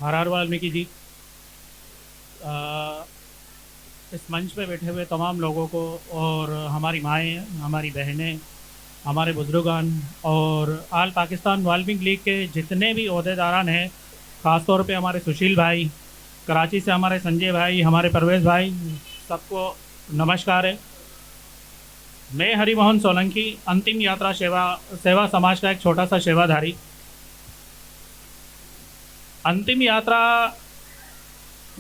हर हर वाल्मीकि जी। आ, इस मंच पे बैठे हुए तमाम लोगों को और हमारी माएँ, हमारी बहनें, हमारे बुजुर्गान और आल पाकिस्तान वाल्मीकि लीग के जितने भी अहदेदारान हैं, ख़ास तौर पे हमारे सुशील भाई, कराची से हमारे संजय भाई, हमारे परवेज़ भाई, सबको नमस्कार है। मैं हरिमोहन सोलंकी, अंतिम यात्रा सेवा सेवा समाज का एक छोटा सा सेवाधारी। अंतिम यात्रा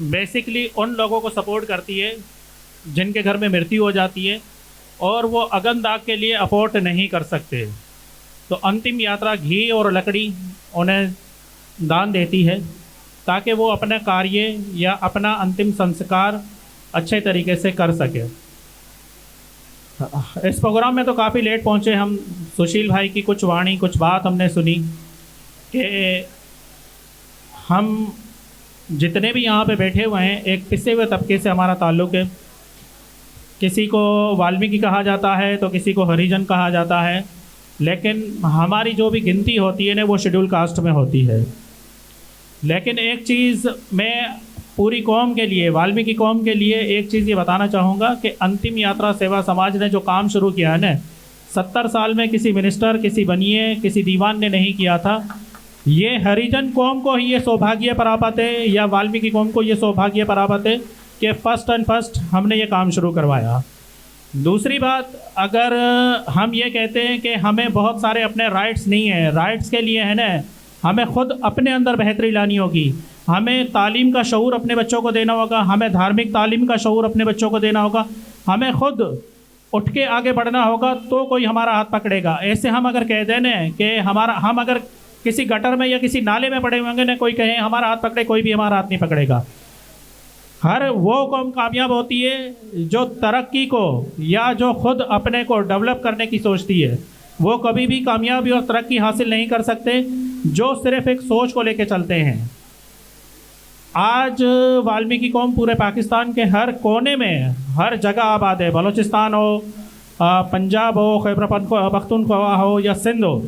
बेसिकली उन लोगों को सपोर्ट करती है जिनके घर में मृत्यु हो जाती है और वो अगन दाग के लिए अफोर्ड नहीं कर सकते। तो अंतिम यात्रा घी और लकड़ी उन्हें दान देती है ताकि वो अपने कार्य या अपना अंतिम संस्कार अच्छे तरीके से कर सके। इस प्रोग्राम में तो काफ़ी लेट पहुँचे हम। सुशील भाई की कुछ वाणी, कुछ बात हमने सुनी कि हम जितने भी यहाँ पे बैठे हुए हैं, एक पिसे हुए तबके से हमारा ताल्लुक़ है। किसी को वाल्मीकि कहा जाता है तो किसी को हरिजन कहा जाता है, लेकिन हमारी जो भी गिनती होती है ना, वो शेड्यूल कास्ट में होती है। लेकिन एक चीज़ मैं पूरी कौम के लिए, वाल्मीकि कौम के लिए एक चीज़ ये बताना चाहूँगा कि अंतिम यात्रा सेवा समाज ने जो काम शुरू किया है ना, 70 साल में किसी मिनिस्टर, किसी बनिए, किसी दीवान ने नहीं किया था। ये हरिजन कौम को ही ये सौभाग्य प्राप्त है या वाल्मीकि कौम को ये सौभाग्य प्राप्त है कि फर्स्ट एंड फर्स्ट हमने ये काम शुरू करवाया। दूसरी बात, अगर हम ये कहते हैं कि हमें बहुत सारे अपने राइट्स नहीं हैं, राइट्स के लिए है ना, हमें ख़ुद अपने अंदर बेहतरी लानी होगी। हमें तालीम का शऊर अपने बच्चों को देना होगा, हमें धार्मिक तालीम का शऊर अपने बच्चों को देना होगा, हमें खुद उठ के आगे बढ़ना होगा तो कोई हमारा हाथ पकड़ेगा। ऐसे हम अगर कह दें ना कि हम अगर किसी गटर में या किसी नाले में पड़े होंगे ना, कोई कहे हमारा हाथ पकड़े, कोई भी हमारा हाथ नहीं पकड़ेगा। हर वो कौम कामयाब होती है जो तरक्की को या जो खुद अपने को डेवलप करने की सोचती है। वो कभी भी कामयाबी और तरक्की हासिल नहीं कर सकते जो सिर्फ एक सोच को लेके चलते हैं। आज वाल्मीकि कौम पूरे पाकिस्तान के हर कोने में, हर जगह आबाद है। बलूचिस्तान हो, पंजाब हो, खैबर पख्तूनख्वा हो या सिंध हो।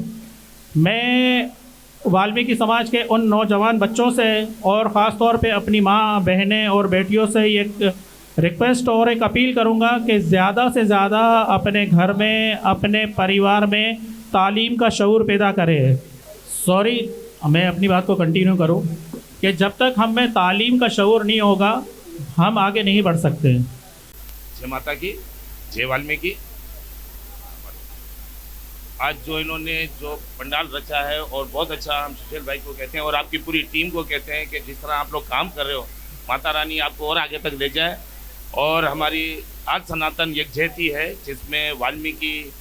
मैं वाल्मीकि समाज के उन नौजवान बच्चों से और ख़ास तौर पे अपनी माँ, बहनें और बेटियों से एक रिक्वेस्ट और एक अपील करूँगा कि ज़्यादा से ज़्यादा अपने घर में, अपने परिवार में तालीम का शऊर पैदा करें। सॉरी, मैं अपनी बात को कंटिन्यू करूँ कि जब तक हम में तालीम का शऊर नहीं होगा, हम आगे नहीं बढ़ सकते। जय माता की, जय वाल्मीकि। आज जो इन्होंने जो पंडाल रचा है और बहुत अच्छा, हम सुशील भाई को कहते हैं और आपकी पूरी टीम को कहते हैं कि जिस तरह आप लोग काम कर रहे हो, माता रानी आपको और आगे तक ले जाए। और हमारी आज सनातन यज्ञति है जिसमें वाल्मीकि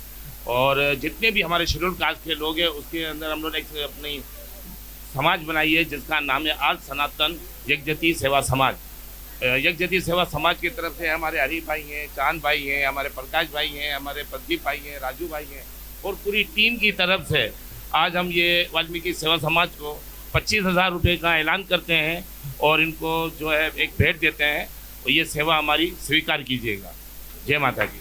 और जितने भी हमारे शेड्यूल कास्ट के लोग हैं, उसके अंदर हम लोग एक अपनी समाज बनाई है जिसका नाम है आज सनातन यज्ञति सेवा समाज। यज्ञति सेवा समाज की तरफ से हमारे हरी भाई हैं, चांद भाई हैं, हमारे प्रकाश भाई हैं, हमारे प्रदीप भाई हैं, राजू भाई हैं और पूरी टीम की तरफ से आज हम ये वाल्मीकि सेवा समाज को 25,000 रुपये का ऐलान करते हैं और इनको जो है एक भेंट देते हैं। और ये सेवा हमारी स्वीकार कीजिएगा। जय माता की।